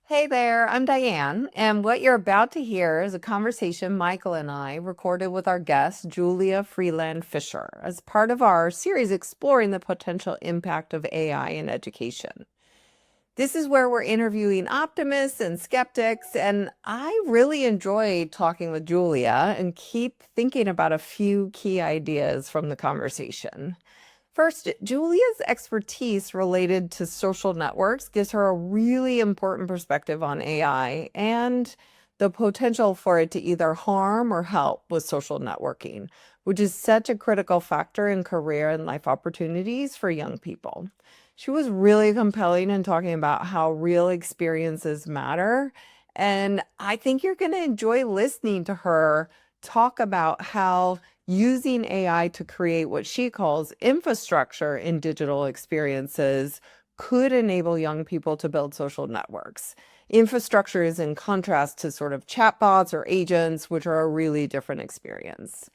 Hey there, I'm Diane, and what you're about to hear is a conversation Michael and I recorded with our guest, Julia Freeland Fisher, as part of our series exploring the potential impact of AI in education. This is where we're interviewing optimists and skeptics, and I really enjoyed talking with Julia and keep thinking about a few key ideas from the conversation. First, Julia's expertise related to social networks gives her a really important perspective on AI and the potential for it to either harm or help with social networking, which is such a critical factor in career and life opportunities for young people. She was really compelling in talking about how real experiences matter. And I think you're going to enjoy listening to her talk about how using AI to create what she calls infrastructure in digital experiences could enable young people to build social networks. Infrastructure is in contrast to sort of chatbots or agents, which are a really different experience.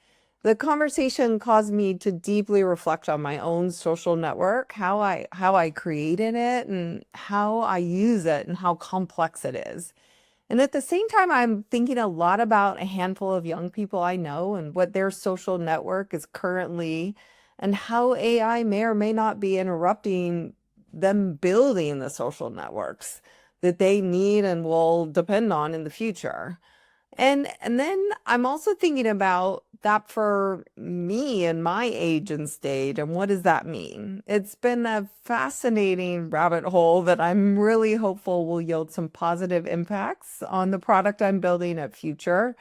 The conversation caused me to deeply reflect on my own social network, how I created it and how I use it and how complex it is. And at the same time, I'm thinking a lot about a handful of young people I know and what their social network is currently, and how AI may or may not be interrupting them building the social networks that they need and will depend on in the future. And then I'm also thinking about that for me and my age and stage, and what does that mean? It's been a fascinating rabbit hole that I'm really hopeful will yield some positive impacts on the product I'm building at Future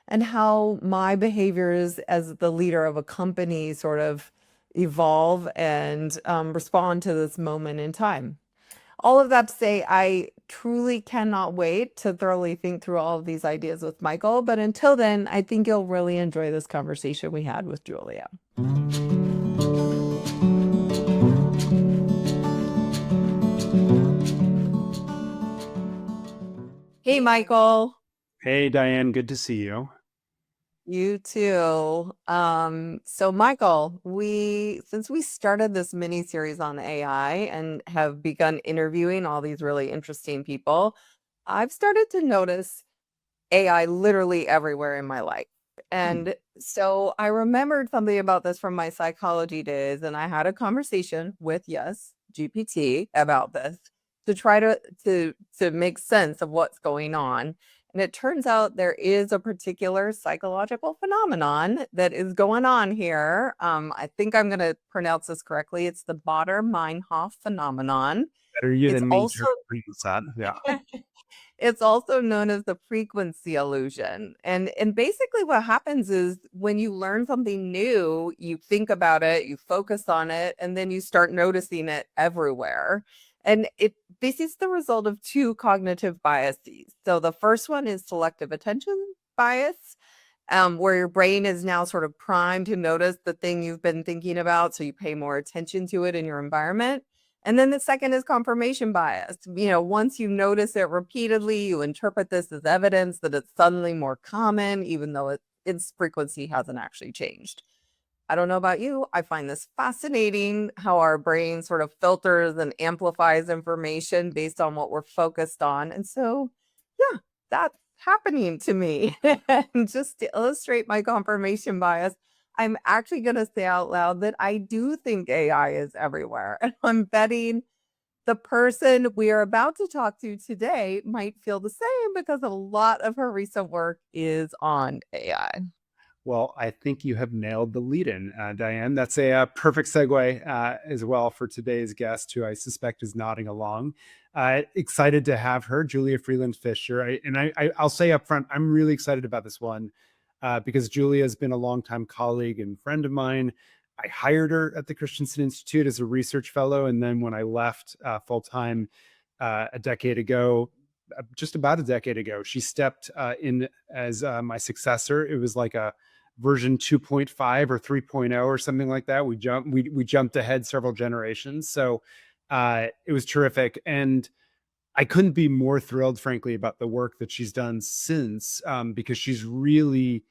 and how my behaviors as the leader of a company sort of evolve and respond to this moment in time. All of that to say, I truly cannot wait to thoroughly think through all of these ideas with Michael. But until then, I think you'll really enjoy this conversation we had with Julia. Hey, Michael. Hey, Diane, good to see you. You too. So Michael, since we started this mini series on AI and have begun interviewing all these really interesting people, I've started to notice AI literally everywhere in my life. Hmm. And so I remembered something about this from my psychology days, and I had a conversation with, yes, GPT about this to try to make sense of what's going on. And it turns out there is a particular psychological phenomenon that is going on here. I think I'm going to pronounce this correctly. It's the Baader-Meinhof phenomenon. Better you It's than me also to pronounce that. Yeah. it's also known as the frequency illusion. And basically what happens is when you learn something new, you think about it, you focus on it, and then you start noticing it everywhere. And this is the result of two cognitive biases. So the first one is selective attention bias, where your brain is now sort of primed to notice the thing you've been thinking about, so you pay more attention to it in your environment. And then the second is confirmation bias. Once you notice it repeatedly, you interpret this as evidence that it's suddenly more common, even though its frequency hasn't actually changed. I don't know about you. I find this fascinating how our brain sort of filters and amplifies information based on what we're focused on. And so, yeah, that's happening to me. And just to illustrate my confirmation bias, I'm actually going to say out loud that I do think AI is everywhere. And I'm betting the person we are about to talk to today might feel the same because a lot of her recent work is on AI. Well, I think you have nailed the lead in, Diane. That's a, perfect segue as well for today's guest, who I suspect is nodding along. Excited to have her, Julia Freeland Fisher. I'll say up front, I'm really excited about this one because Julia has been a longtime colleague and friend of mine. I hired her at the Christensen Institute as a research fellow. And then when I left full time a decade ago, just about a decade ago, she stepped in as my successor. It was like a version 2.5 or 3.0 or something like that. We jumped ahead several generations. So it was terrific. And I couldn't be more thrilled, frankly, about the work that she's done since, because she's really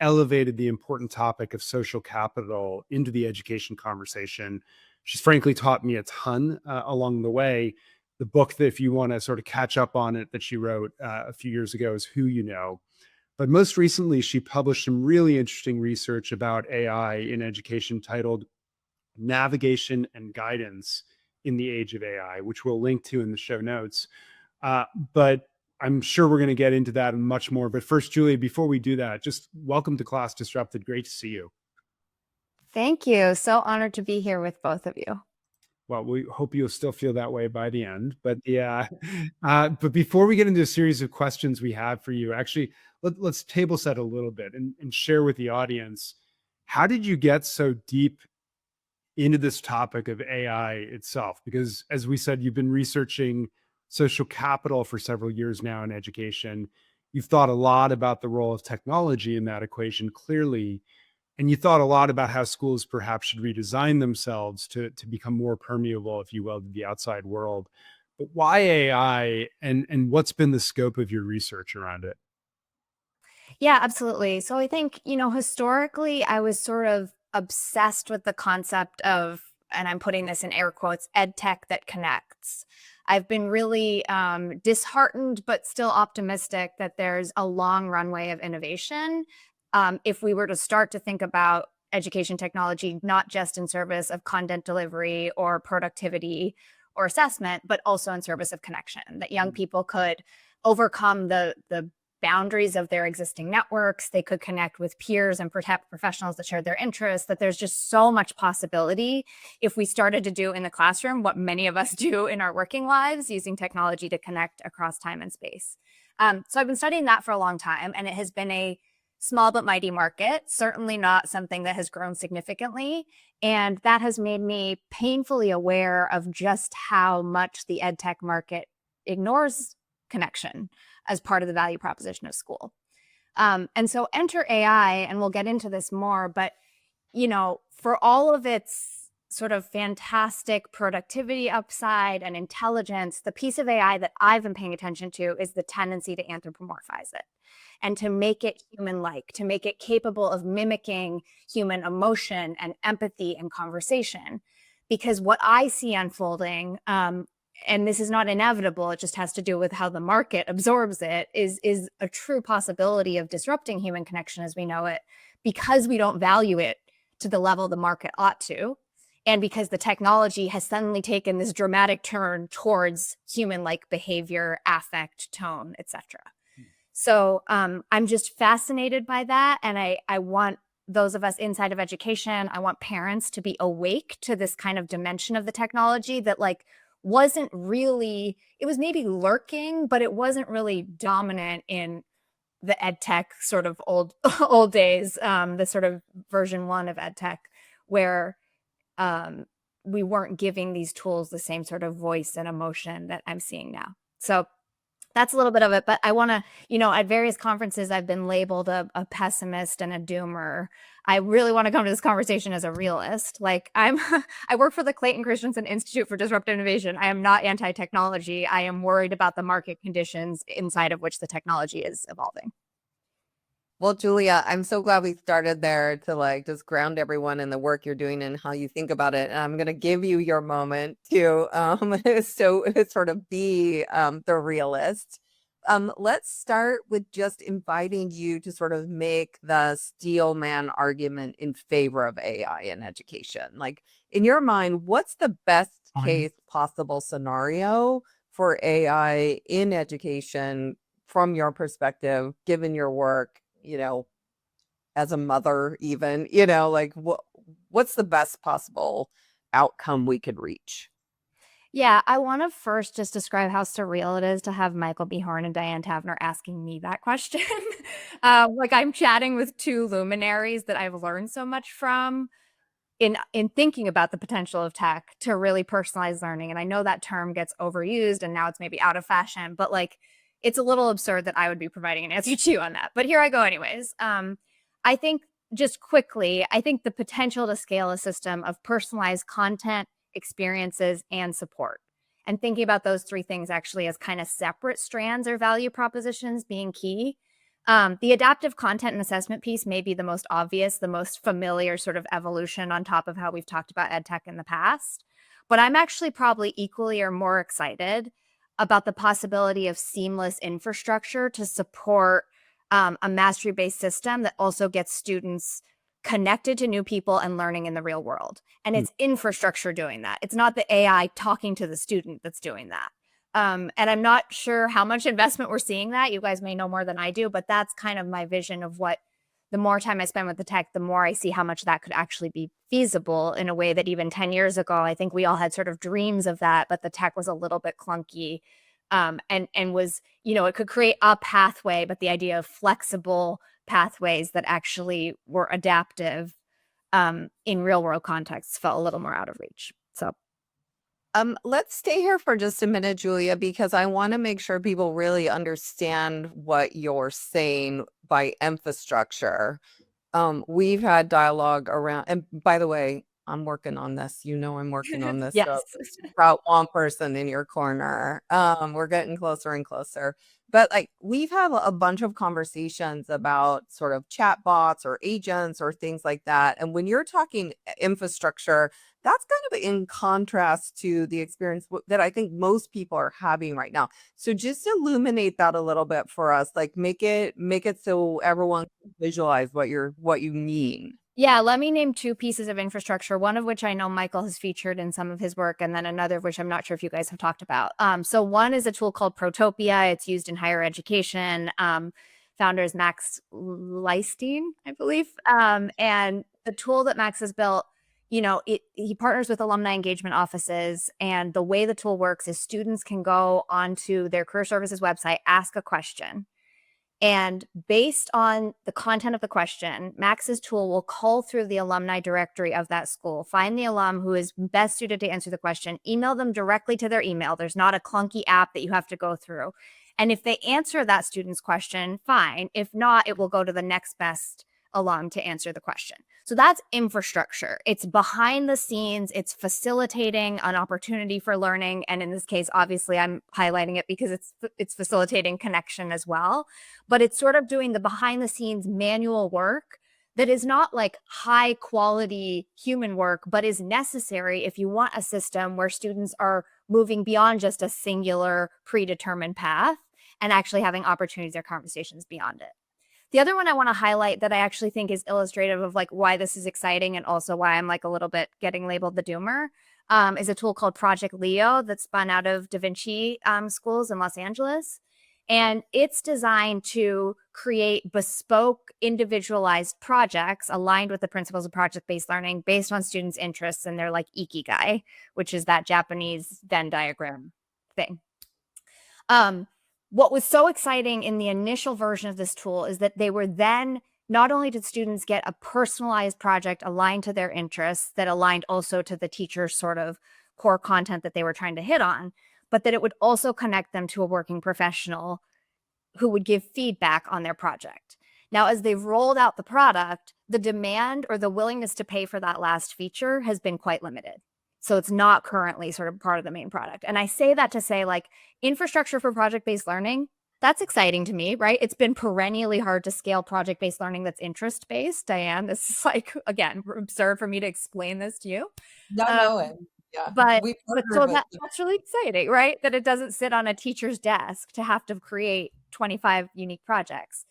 elevated the important topic of social capital into the education conversation. She's frankly taught me a ton along the way. The book that if you want to sort of catch up on it that she wrote a few years ago is Who You Know. But most recently, she published some really interesting research about AI in education titled Navigation and Guidance in the Age of AI, which we'll link to in the show notes. But I'm sure we're going to get into that and much more. But first, Julia, before we do that, just welcome to Class Disrupted. Great to see you. Thank you. So honored to be here with both of you. Well, we hope you'll still feel that way by the end. But yeah, but before we get into a series of questions we have for you, actually, let's table set a little bit and share with the audience, how did you get so deep into this topic of AI itself? Because as we said, you've been researching social capital for several years now in education. You've thought a lot about the role of technology in that equation, clearly. And you thought a lot about how schools perhaps should redesign themselves to become more permeable, if you will, to the outside world. But why AI, and what's been the scope of your research around it? Yeah, absolutely. So I think, historically, I was sort of obsessed with the concept of, and I'm putting this in air quotes, ed tech that connects. I've been really disheartened, but still optimistic that there's a long runway of innovation. If we were to start to think about education technology, not just in service of content delivery or productivity or assessment, but also in service of connection, that young people could overcome the boundaries of their existing networks. They could connect with peers and professionals that share their interests, that there's just so much possibility if we started to do in the classroom what many of us do in our working lives, using technology to connect across time and space. So I've been studying that for a long time, and it has been a small but mighty market, certainly not something that has grown significantly. And that has made me painfully aware of just how much the ed tech market ignores connection as part of the value proposition of school. And so enter AI, and we'll get into this more, but for all of its sort of fantastic productivity upside and intelligence, the piece of AI that I've been paying attention to is the tendency to anthropomorphize it and to make it human-like, to make it capable of mimicking human emotion and empathy and conversation. Because what I see unfolding, and this is not inevitable, it just has to do with how the market absorbs it, is a true possibility of disrupting human connection as we know it, because we don't value it to the level the market ought to, and because the technology has suddenly taken this dramatic turn towards human-like behavior, affect, tone, etc. So I'm just fascinated by that, and I want those of us inside of education, I want parents to be awake to this kind of dimension of the technology that wasn't really, it was maybe lurking, but it wasn't really dominant in the ed tech sort of old days, the sort of version 1 of ed tech, where we weren't giving these tools the same sort of voice and emotion that I'm seeing now. So that's a little bit of it, but I want to, at various conferences, I've been labeled a pessimist and a doomer. I really want to come to this conversation as a realist. I work for the Clayton Christensen Institute for Disruptive Innovation. I am not anti-technology. I am worried about the market conditions inside of which the technology is evolving. Well, Julia, I'm so glad we started there to just ground everyone in the work you're doing and how you think about it. And I'm going to give you your moment to sort of be the realist. Let's start with just inviting you to sort of make the steelman argument in favor of AI in education. In your mind, what's the best case possible scenario for AI in education from your perspective, given your work? As a mother, even, what's the best possible outcome we could reach? Yeah, I want to first just describe how surreal it is to have Michael B. Horn and Diane Tavner asking me that question. I'm chatting with two luminaries that I've learned so much from in thinking about the potential of tech to really personalize learning. And I know that term gets overused and now it's maybe out of fashion, but it's a little absurd that I would be providing an answer to you on that. But here I go anyways. I think just quickly, I think the potential to scale a system of personalized content, experiences, and support, and thinking about those three things actually as kind of separate strands or value propositions being key. The adaptive content and assessment piece may be the most obvious, the most familiar sort of evolution on top of how we've talked about ed tech in the past. But I'm actually probably equally or more excited about the possibility of seamless infrastructure to support a mastery-based system that also gets students connected to new people and learning in the real world. And it's infrastructure doing that. It's not the AI talking to the student that's doing that. And I'm not sure how much investment we're seeing that. You guys may know more than I do, but that's kind of my vision of what the more time I spend with the tech, the more I see how much that could actually be feasible in a way that even 10 years ago, I think we all had sort of dreams of that, but the tech was a little bit clunky. And was, it could create a pathway, but the idea of flexible pathways that actually were adaptive in real world contexts felt a little more out of reach. So let's stay here for just a minute, Julia, because I want to make sure people really understand what you're saying by infrastructure. We've had dialogue around, and by the way, I'm working on this. I'm working on this. yes. So about one person in your corner. We're getting closer and closer. But like we've had a bunch of conversations about sort of chat bots or agents or things like that. And when you're talking infrastructure, that's kind of in contrast to the experience that I think most people are having right now. So just illuminate that a little bit for us, like make it so everyone can visualize what you mean. Yeah, let me name two pieces of infrastructure, one of which I know Michael has featured in some of his work, and then another of which I'm not sure if you guys have talked about. So one is a tool called Protopia. It's used in higher education. Founder is Max Leistein, I believe. And the tool that Max has built, he partners with alumni engagement offices. And the way the tool works is students can go onto their career services website, ask a question. And based on the content of the question, Max's tool will cull through the alumni directory of that school, find the alum who is best suited to answer the question, email them directly to their email. There's not a clunky app that you have to go through. And if they answer that student's question, fine. If not, it will go to the next best alum to answer the question. So that's infrastructure. It's behind the scenes. It's facilitating an opportunity for learning. And in this case, obviously, I'm highlighting it because it's facilitating connection as well. But it's sort of doing the behind the scenes manual work that is not like high quality human work, but is necessary if you want a system where students are moving beyond just a singular predetermined path and actually having opportunities or conversations beyond it. The other one I want to highlight that I actually think is illustrative of like why this is exciting and also why I'm like a little bit getting labeled the doomer is a tool called Project Leo that's spun out of Da Vinci schools in Los Angeles. And it's designed to create bespoke, individualized projects aligned with the principles of project-based learning based on students' interests and their like ikigai, which is that Japanese Venn diagram thing. What was so exciting in the initial version of this tool is that they were then, not only did students get a personalized project aligned to their interests that aligned also to the teacher's sort of core content that they were trying to hit on, but that it would also connect them to a working professional who would give feedback on their project. Now, as they've rolled out the product, the demand or the willingness to pay for that last feature has been quite limited. So it's not currently sort of part of the main product. And I say that to say like infrastructure for project-based learning, that's exciting to me, right? It's been perennially hard to scale project-based learning that's interest-based. Diane, this is like, again, absurd for me to explain this to you. Yeah. But so that's really exciting, right? That it doesn't sit on a teacher's desk to have to create 25 unique projects.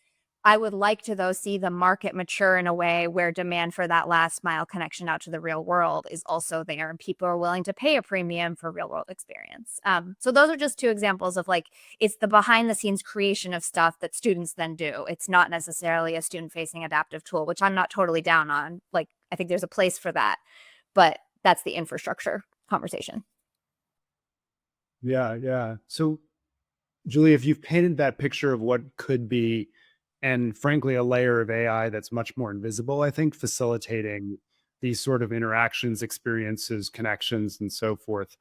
I would like to, though, see the market mature in a way where demand for that last mile connection out to the real world is also there and people are willing to pay a premium for real world experience. So those are just two examples of like, it's the behind the scenes creation of stuff that students then do. It's not necessarily a student facing adaptive tool, which I'm not totally down on. Like, I think there's a place for that, but that's the infrastructure conversation. Yeah. So, Julie, if you've painted that picture of what could be, and frankly, a layer of AI that's much more invisible, I think, facilitating these sort of interactions, experiences, connections, and so forth.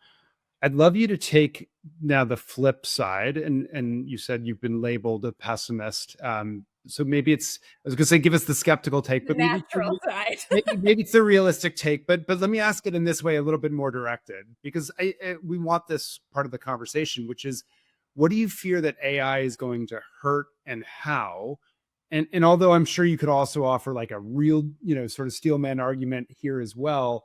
I'd love you to take now the flip side, and you said you've been labeled a pessimist. So maybe it's, I was going to say, give us the skeptical take, but maybe side. maybe it's the realistic take. But let me ask it in this way, a little bit more directed, because we want this part of the conversation, which is, what do you fear that AI is going to hurt and how? And although I'm sure you could also offer like a real, sort of steelman argument here as well,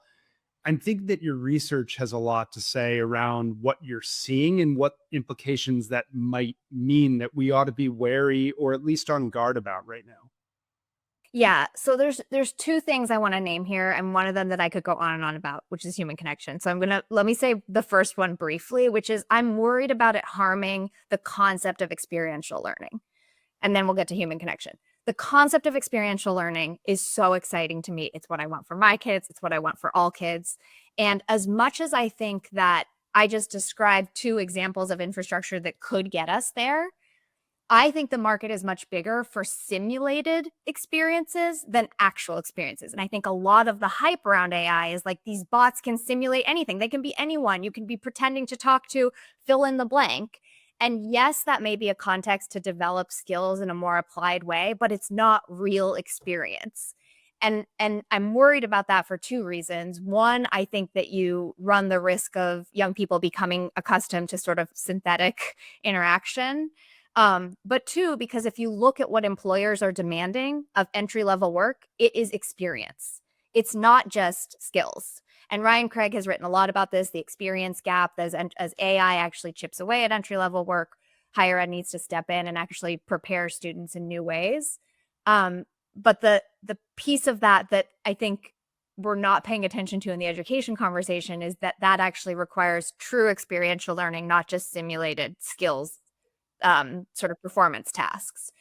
I think that your research has a lot to say around what you're seeing and what implications that might mean that we ought to be wary or at least on guard about right now. Yeah, so there's two things I want to name here, and one of them that I could go on and on about, which is human connection. So let me say the first one briefly, which is I'm worried about it harming the concept of experiential learning. And then we'll get to human connection. The concept of experiential learning is so exciting to me. It's what I want for my kids. It's what I want for all kids. And as much as I think that I just described two examples of infrastructure that could get us there, I think the market is much bigger for simulated experiences than actual experiences. And I think a lot of the hype around AI is like these bots can simulate anything. They can be anyone. You can be pretending to talk to fill in the blank. And yes, that may be a context to develop skills in a more applied way, but it's not real experience. And I'm worried about that for two reasons. One, I think that you run the risk of young people becoming accustomed to sort of synthetic interaction. But two, because if you look at what employers are demanding of entry-level work, it is experience. It's not just skills. And Ryan Craig has written a lot about this, the experience gap, as AI actually chips away at entry-level work, higher ed needs to step in and actually prepare students in new ways. But the piece of that I think we're not paying attention to in the education conversation is that actually requires true experiential learning, not just simulated skills, sort of performance tasks.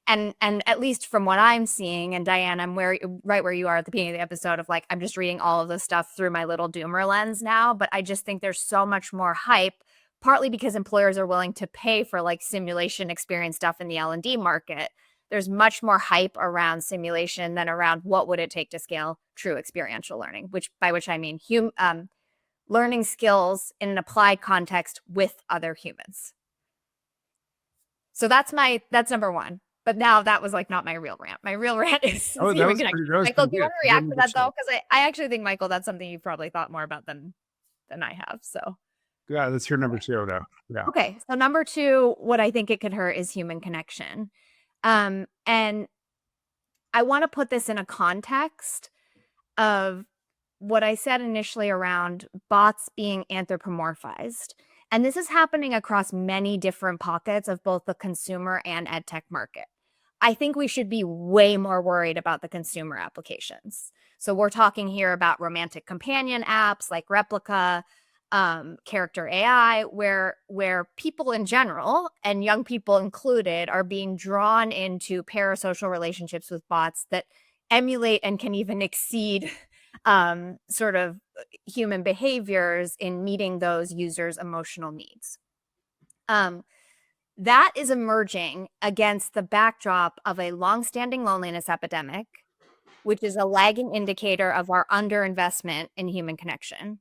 And at least from what I'm seeing, and Diane, I'm right where you are at the beginning of the episode of like, I'm just reading all of this stuff through my little doomer lens now, but I just think there's so much more hype, partly because employers are willing to pay for like simulation experience stuff in the L&D market. There's much more hype around simulation than around what would it take to scale true experiential learning, by which I mean learning skills in an applied context with other humans. So that's number one. But now that was like not my real rant. My real rant is Oh, that was pretty, that was Michael, pretty do you good. want to react to that though? Because I actually think, Michael, that's something you've probably thought more about than I have. So Yeah, that's your number two though. Yeah. okay. So number two, what I think it could hurt is human connection. And I want to put this in a context of what I said initially around bots being anthropomorphized. And this is happening across many different pockets of both the consumer and ed tech market. I think we should be way more worried about the consumer applications. So we're talking here about romantic companion apps like Replica, character AI, where people in general, and young people included, are being drawn into parasocial relationships with bots that emulate and can even exceed sort of human behaviors in meeting those users' emotional needs. That is emerging against the backdrop of a longstanding loneliness epidemic, which is a lagging indicator of our underinvestment in human connection.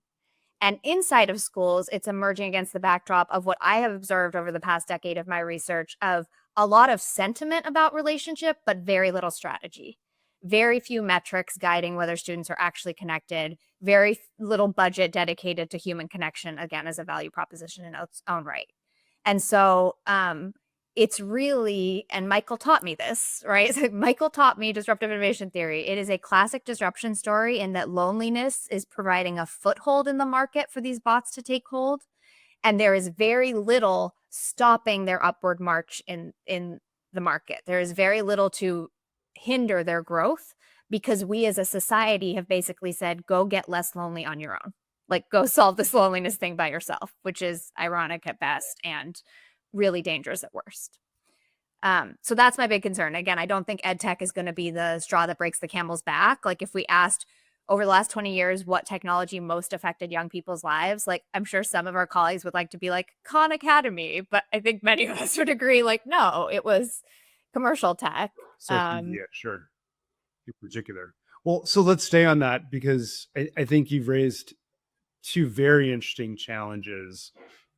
And inside of schools, it's emerging against the backdrop of what I have observed over the past decade of my research of a lot of sentiment about relationship, but very little strategy. Very few metrics guiding whether students are actually connected, very little budget dedicated to human connection, again, as a value proposition in its own right. And so it's really, and Michael taught me this, right? So Michael taught me disruptive innovation theory. It is a classic disruption story in that loneliness is providing a foothold in the market for these bots to take hold. And there is very little stopping their upward march in the market. There is very little to hinder their growth because we as a society have basically said, go get less lonely on your own. Like, go solve this loneliness thing by yourself, which is ironic at best and really dangerous at worst. So that's my big concern. Again, I don't think ed tech is going to be the straw that breaks the camel's back. Like, if we asked over the last 20 years what technology most affected young people's lives, like, I'm sure some of our colleagues would like to be like Khan Academy, but I think many of us would agree, like, no, it was commercial tech. Yeah, sure. In particular. Well, so let's stay on that because I think you've raised two very interesting challenges.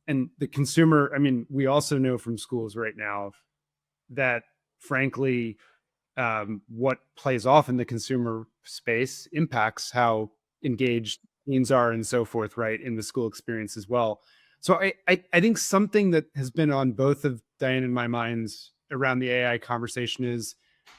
And the consumer, I mean, we also know from schools right now that frankly, what plays off in the consumer space impacts how engaged teens are and so forth, right, in the school experience as well. So I think something that has been on both of Diane and my minds around the AI conversation is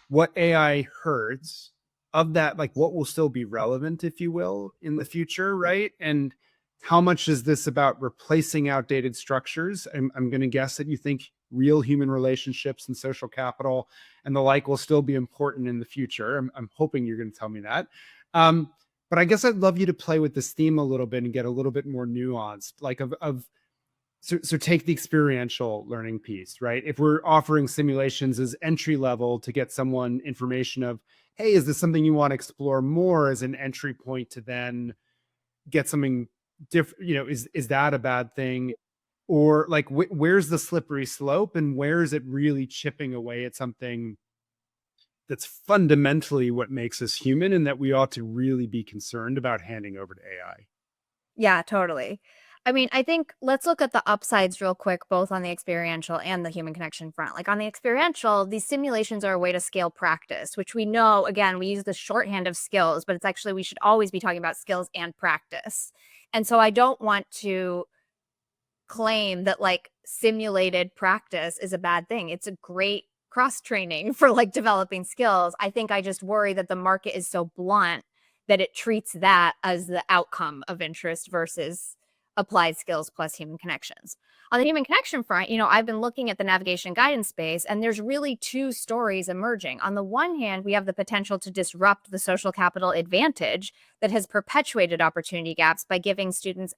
what AI herds of that, like what will still be relevant, if you will, in the future, right? And how much is this about replacing outdated structures? I'm going to guess that you think real human relationships and social capital and the like will still be important in the future. I'm hoping you're going to tell me that. But I guess I'd love you to play with this theme a little bit and get a little bit more nuanced, like so take the experiential learning piece, right? If we're offering simulations as entry level to get someone information of, hey, is this something you want to explore more as an entry point to then get something different, is that a bad thing? Or like, where's the slippery slope and where is it really chipping away at something that's fundamentally what makes us human and that we ought to really be concerned about handing over to AI? Yeah, totally. I mean, I think let's look at the upsides real quick, both on the experiential and the human connection front. Like on the experiential, these simulations are a way to scale practice, which we know, again, we use the shorthand of skills, but it's actually, we should always be talking about skills and practice. And so I don't want to claim that like simulated practice is a bad thing. It's a great cross training for like developing skills. I think I just worry that the market is so blunt that it treats that as the outcome of interest versus applied skills plus human connections. On the human connection front, I've been looking at the navigation guidance space, and there's really two stories emerging. On the one hand, we have the potential to disrupt the social capital advantage that has perpetuated opportunity gaps by giving students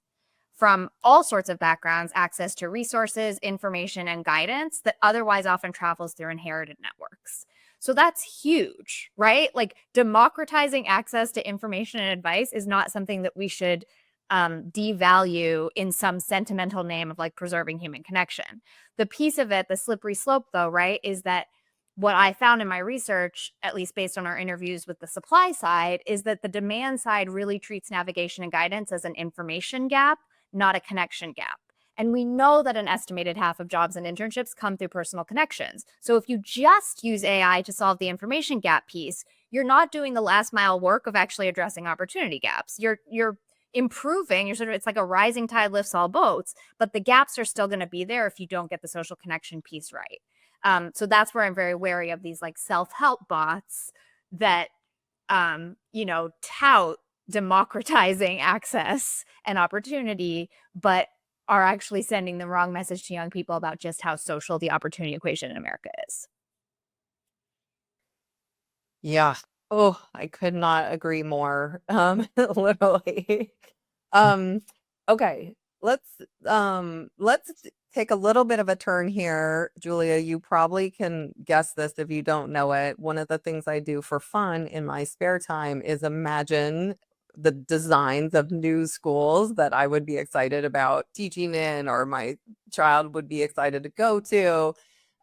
from all sorts of backgrounds access to resources, information, and guidance that otherwise often travels through inherited networks. So that's huge, right? Like democratizing access to information and advice is not something that we should devalue in some sentimental name of like preserving human connection. The piece of it, the slippery slope though, right, is that what I found in my research, at least based on our interviews with the supply side, is that the demand side really treats navigation and guidance as an information gap, not a connection gap. And we know that an estimated half of jobs and internships come through personal connections. So if you just use AI to solve the information gap piece, you're not doing the last mile work of actually addressing opportunity gaps. You're improving, it's like a rising tide lifts all boats, but the gaps are still going to be there if you don't get the social connection piece right. So that's where I'm very wary of these like self-help bots that, tout democratizing access and opportunity, but are actually sending the wrong message to young people about just how social the opportunity equation in America is. Yeah. Oh, I could not agree more. Literally. Um, okay. Let's take a little bit of a turn here. Julia, you probably can guess this if you don't know it. One of the things I do for fun in my spare time is imagine the designs of new schools that I would be excited about teaching in or my child would be excited to go to.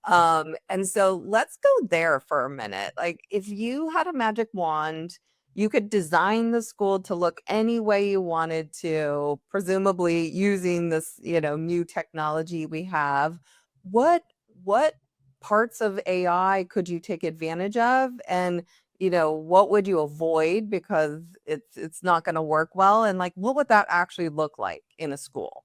And so let's go there for a minute. Like if you had a magic wand, you could design the school to look any way you wanted to, presumably using this, new technology we have. What parts of AI could you take advantage of? And what would you avoid because it's not going to work well? And like, what would that actually look like in a school?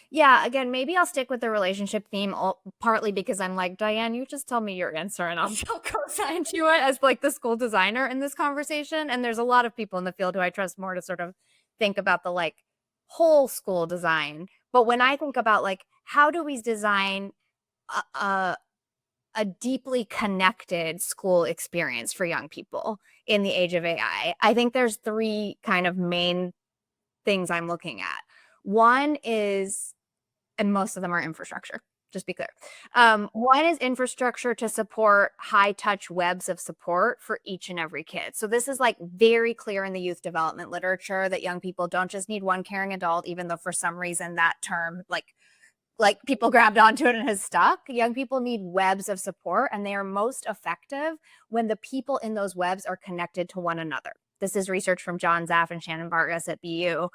Yeah, again, maybe I'll stick with the relationship theme partly because I'm like, Diane, you just tell me your answer and I'll co-sign to it as like the school designer in this conversation. And there's a lot of people in the field who I trust more to sort of think about the like whole school design. But when I think about like, how do we design a deeply connected school experience for young people in the age of AI, I think there's three kind of main things I'm looking at. One is, and most of them are infrastructure, just be clear. One is infrastructure to support high touch webs of support for each and every kid. So this is like very clear in the youth development literature that young people don't just need one caring adult, even though for some reason that term like people grabbed onto it and has stuck. Young people need webs of support, and they are most effective when the people in those webs are connected to one another. This is research from John Zaff and Shannon Vargas at BU.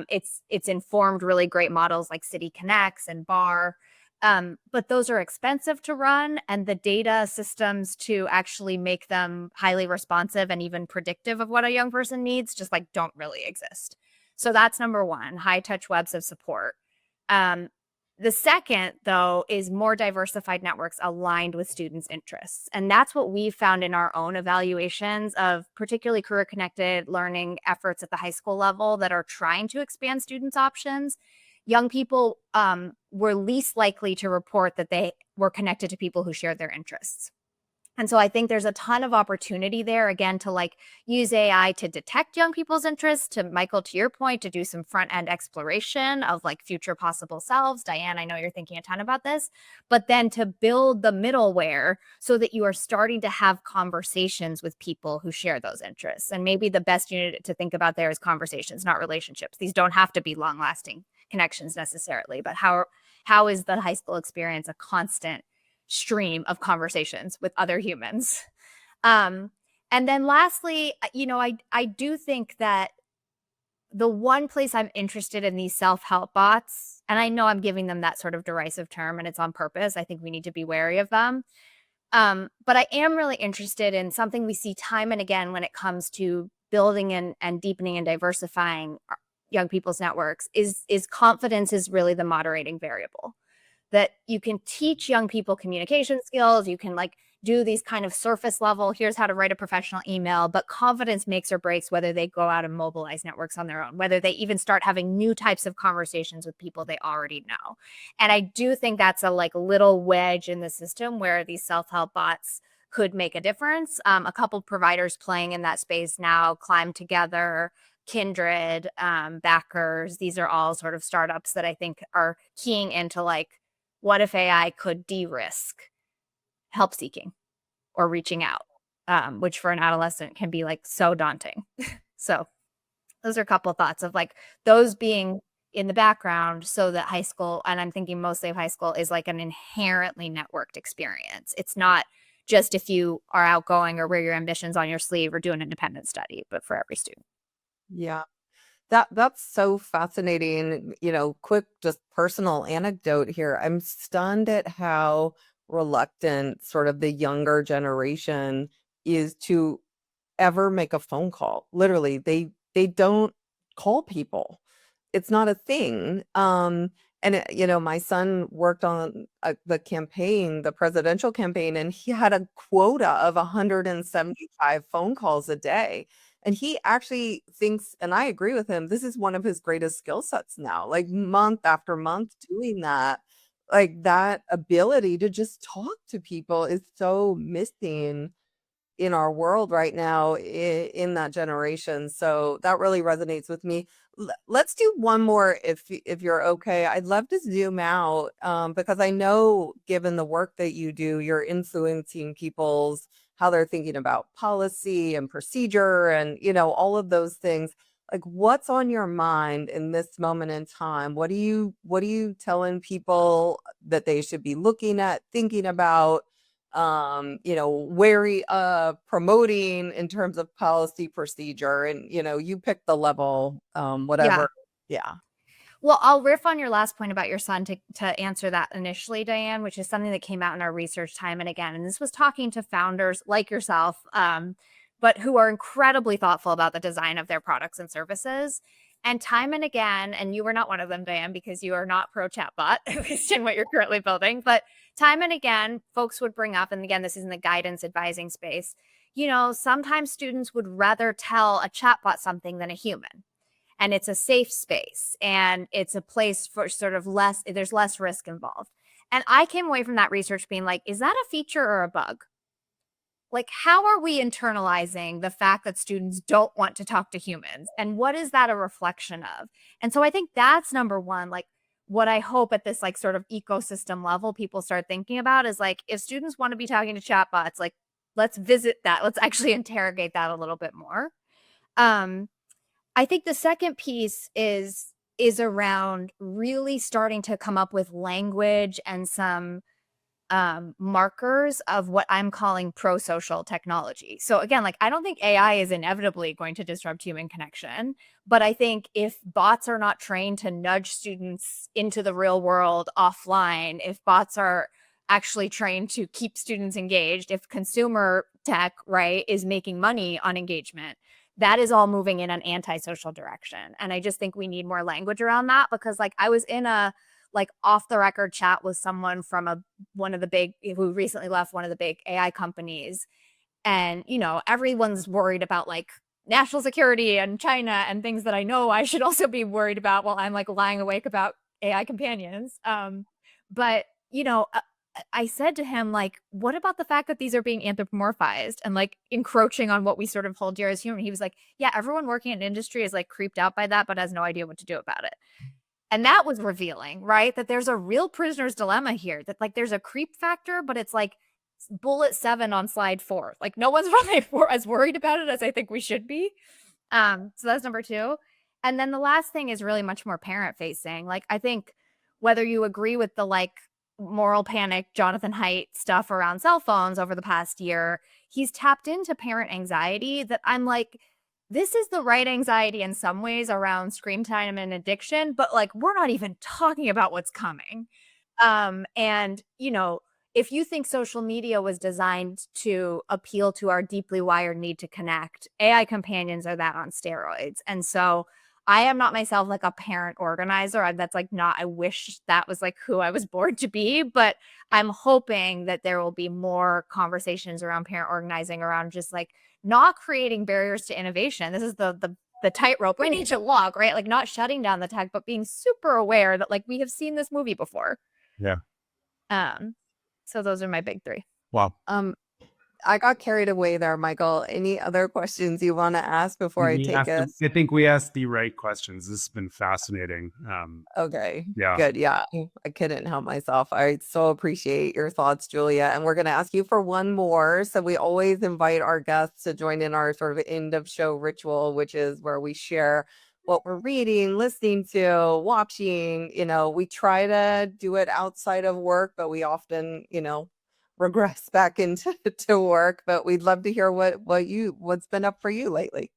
It's informed really great models like City Connects and BAR, but those are expensive to run, and the data systems to actually make them highly responsive and even predictive of what a young person needs just like don't really exist. So that's number one, high touch webs of support. The second, though, is more diversified networks aligned with students' interests. And that's what we've found in our own evaluations of particularly career-connected learning efforts at the high school level that are trying to expand students' options. Young people were least likely to report that they were connected to people who shared their interests. And so I think there's a ton of opportunity there, again, to like use AI to detect young people's interests, to Michael, to your point, to do some front end exploration of like future possible selves. Diane, I know you're thinking a ton about this, but then to build the middleware so that you are starting to have conversations with people who share those interests. And maybe the best unit to think about there is conversations, not relationships. These don't have to be long lasting connections necessarily, but how is the high school experience a constant stream of conversations with other humans? And then lastly, I do think that the one place I'm interested in these self-help bots, and I know I'm giving them that sort of derisive term and it's on purpose, I think we need to be wary of them. But I am really interested in something we see time and again when it comes to building and deepening and diversifying young people's networks is confidence is really the moderating variable. That you can teach young people communication skills, you can like do these kind of surface level, here's how to write a professional email, but confidence makes or breaks whether they go out and mobilize networks on their own, whether they even start having new types of conversations with people they already know. And I do think that's a like little wedge in the system where these self-help bots could make a difference. A couple providers playing in that space now, Climb Together, Kindred, Backers, these are all sort of startups that I think are keying into like, what if AI could de-risk help seeking or reaching out, which for an adolescent can be like so daunting. So those are a couple of thoughts of like those being in the background so that high school, and I'm thinking mostly of high school, is like an inherently networked experience. It's not just if you are outgoing or wear your ambitions on your sleeve or do an independent study, but for every student. Yeah. That's so fascinating. Quick, just personal anecdote here. I'm stunned at how reluctant sort of the younger generation is to ever make a phone call. Literally, they don't call people. It's not a thing. And my son worked on the campaign, the presidential campaign, and he had a quota of 175 phone calls a day. And he actually thinks, and I agree with him, this is one of his greatest skill sets now, like month after month doing that. Like that ability to just talk to people is so missing in our world right now in that generation. So that really resonates with me. Let's do one more if you're okay. I'd love to zoom out because I know given the work that you do, you're influencing people's how they're thinking about policy and procedure and all of those things. Like what's on your mind in this moment in time? What are you telling people that they should be looking at, thinking about? Wary promoting in terms of policy procedure and you pick the level whatever. Yeah. Well, I'll riff on your last point about your son to answer that initially, Diane, which is something that came out in our research time and again. And this was talking to founders like yourself, but who are incredibly thoughtful about the design of their products and services. And time and again, and you were not one of them, Diane, because you are not pro chatbot, at least in what you're currently building. But time and again, folks would bring up, and again, this is in the guidance advising space, sometimes students would rather tell a chatbot something than a human. And it's a safe space and it's a place for sort of there's less risk involved. And I came away from that research being like, is that a feature or a bug? Like, how are we internalizing the fact that students don't want to talk to humans? And what is that a reflection of? And so I think that's number one, like what I hope at this like sort of ecosystem level, people start thinking about is like, if students want to be talking to chatbots, like let's visit that. Let's actually interrogate that a little bit more. I think the second piece is around really starting to come up with language and some markers of what I'm calling pro-social technology. So again, like I don't think AI is inevitably going to disrupt human connection, but I think if bots are not trained to nudge students into the real world offline, if bots are actually trained to keep students engaged, if consumer tech, right, is making money on engagement, that is all moving in an antisocial direction. And I just think we need more language around that because like I was in a like off the record chat with someone from who recently left one of the big AI companies. And, everyone's worried about like national security and China and things that I know I should also be worried about while I'm like lying awake about AI companions. But, I said to him, like, what about the fact that these are being anthropomorphized and like encroaching on what we sort of hold dear as human? He was like, yeah, everyone working in industry is like creeped out by that, but has no idea what to do about it. And that was revealing, right? That there's a real prisoner's dilemma here, that like there's a creep factor, but it's like bullet 7 on slide 4. Like no one's really as worried about it as I think we should be. So that's number 2. And then the last thing is really much more parent facing. Like I think whether you agree with the like moral panic Jonathan Haidt stuff around cell phones over the past year, he's tapped into parent anxiety that I'm like, this is the right anxiety in some ways around screen time and addiction, but like we're not even talking about what's coming. And if you think social media was designed to appeal to our deeply wired need to connect, AI companions are that on steroids. And so I am not myself like a parent organizer. That's like not, I wish that was like who I was born to be, but I'm hoping that there will be more conversations around parent organizing around just like not creating barriers to innovation. This is the tightrope we need to walk, right? Like not shutting down the tech, but being super aware that like we have seen this movie before. Yeah. So those are my big 3. Wow. I got carried away there, Michael. Any other questions you want to ask before I take us? I think we asked the right questions. This has been fascinating. Okay. Yeah. Good. Yeah. I couldn't help myself. I so appreciate your thoughts, Julia. And we're going to ask you for one more. So we always invite our guests to join in our sort of end of show ritual, which is where we share what we're reading, listening to, watching. We try to do it outside of work, but we often, regress back into to work. But we'd love to hear what's been up for you lately.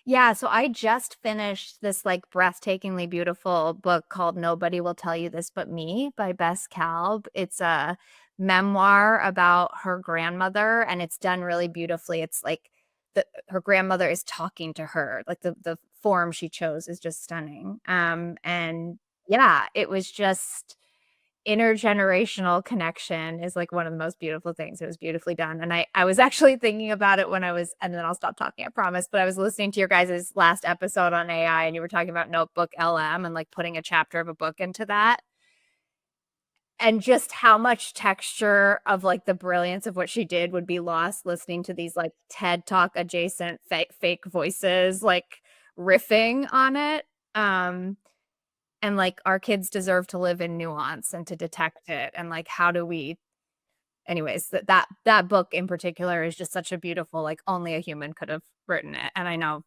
Yeah, so I just finished this like breathtakingly beautiful book called Nobody Will Tell You This But Me by Bess Kalb. It's a memoir about her grandmother, and it's done really beautifully. It's like her grandmother is talking to her. Like the form she chose is just stunning. And yeah, it was just intergenerational connection is like one of the most beautiful things. It was beautifully done. And I was actually thinking about it when and then I'll stop talking, I promise, but I was listening to your guys' last episode on AI and you were talking about Notebook LM and like putting a chapter of a book into that. And just how much texture of like the brilliance of what she did would be lost listening to these like TED Talk adjacent fake voices like riffing on it. And like our kids deserve to live in nuance and to detect it. And like, how do we, anyways, that book in particular is just such a beautiful, like only a human could have written it. And I know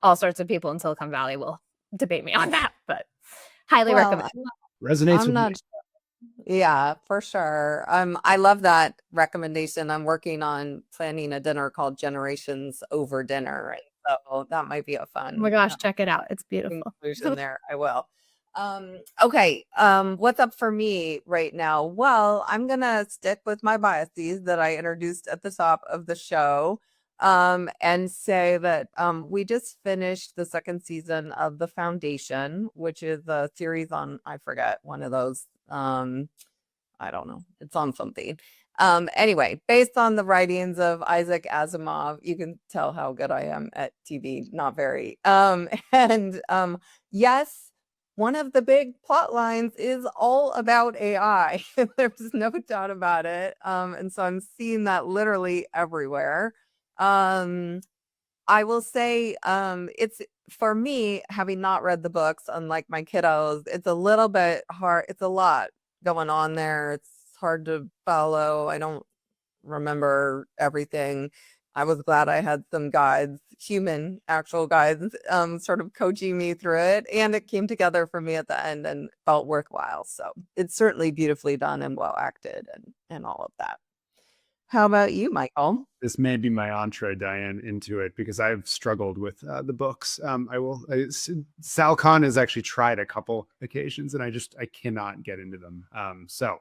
all sorts of people in Silicon Valley will debate me on that, but highly recommend. Resonates with me. Yeah, for sure. I love that recommendation. I'm working on planning a dinner called Generations Over Dinner. And so that might be a fun. Oh my gosh, check it out. It's beautiful. Conclusion there. I will. Okay. What's up for me right now? Well, I'm gonna stick with my biases that I introduced at the top of the show. And say that we just finished the 2nd season of The Foundation, which is a series on, I forget, one of those I don't know. It's on something. Anyway, based on the writings of Isaac Asimov, you can tell how good I am at TV, not very. And yes, one of the big plot lines is all about AI. There's no doubt about it. And so I'm seeing that literally everywhere. I will say it's for me, having not read the books, unlike my kiddos, it's a little bit hard. It's a lot going on there. It's hard to follow. I don't remember everything. I was glad I had some guides, actual guides, sort of coaching me through it. And it came together for me at the end and felt worthwhile. So it's certainly beautifully done and well acted and all of that. How about you, Michael? This may be my entree, Diane, into it because I've struggled with the books. Sal Khan has actually tried a couple occasions and I cannot get into them. So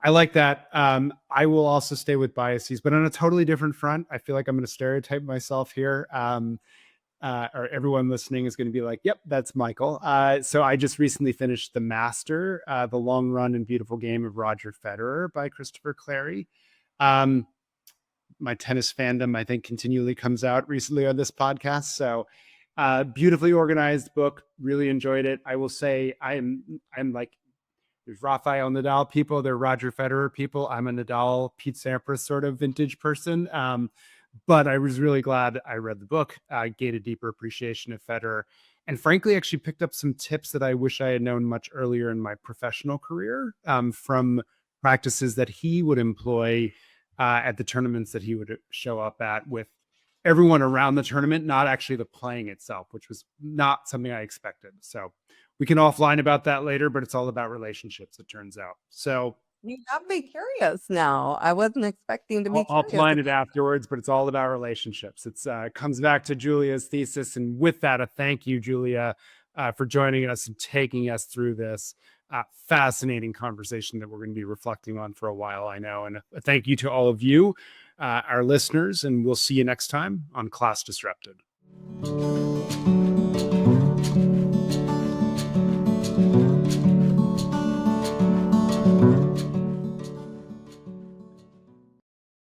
I like that. I will also stay with biases, but on a totally different front. I feel like I'm going to stereotype myself here. or everyone listening is going to be like, yep, that's Michael. So I just recently finished The Master, The Long Run and Beautiful Game of Roger Federer by Christopher Clarey. My tennis fandom, I think, continually comes out recently on this podcast. So beautifully organized book, really enjoyed it. I will say I'm like, there's Rafael Nadal people, there are Roger Federer people. I'm a Nadal, Pete Sampras sort of vintage person. But I was really glad I read the book. I gained a deeper appreciation of Federer, and frankly, actually picked up some tips that I wish I had known much earlier in my professional career, from practices that he would employ at the tournaments that he would show up at, with everyone around the tournament, not actually the playing itself, which was not something I expected. So we can offline about that later, but it's all about relationships, it turns out. So You got me curious now. I wasn't expecting to be I'll curious. offline it afterwards, but it's all about relationships. It's comes back to Julia's thesis. And with that, a thank you, Julia, for joining us and taking us through this fascinating conversation that we're going to be reflecting on for a while, I know. And a thank you to all of you, our listeners, and we'll see you next time on Class Disrupted.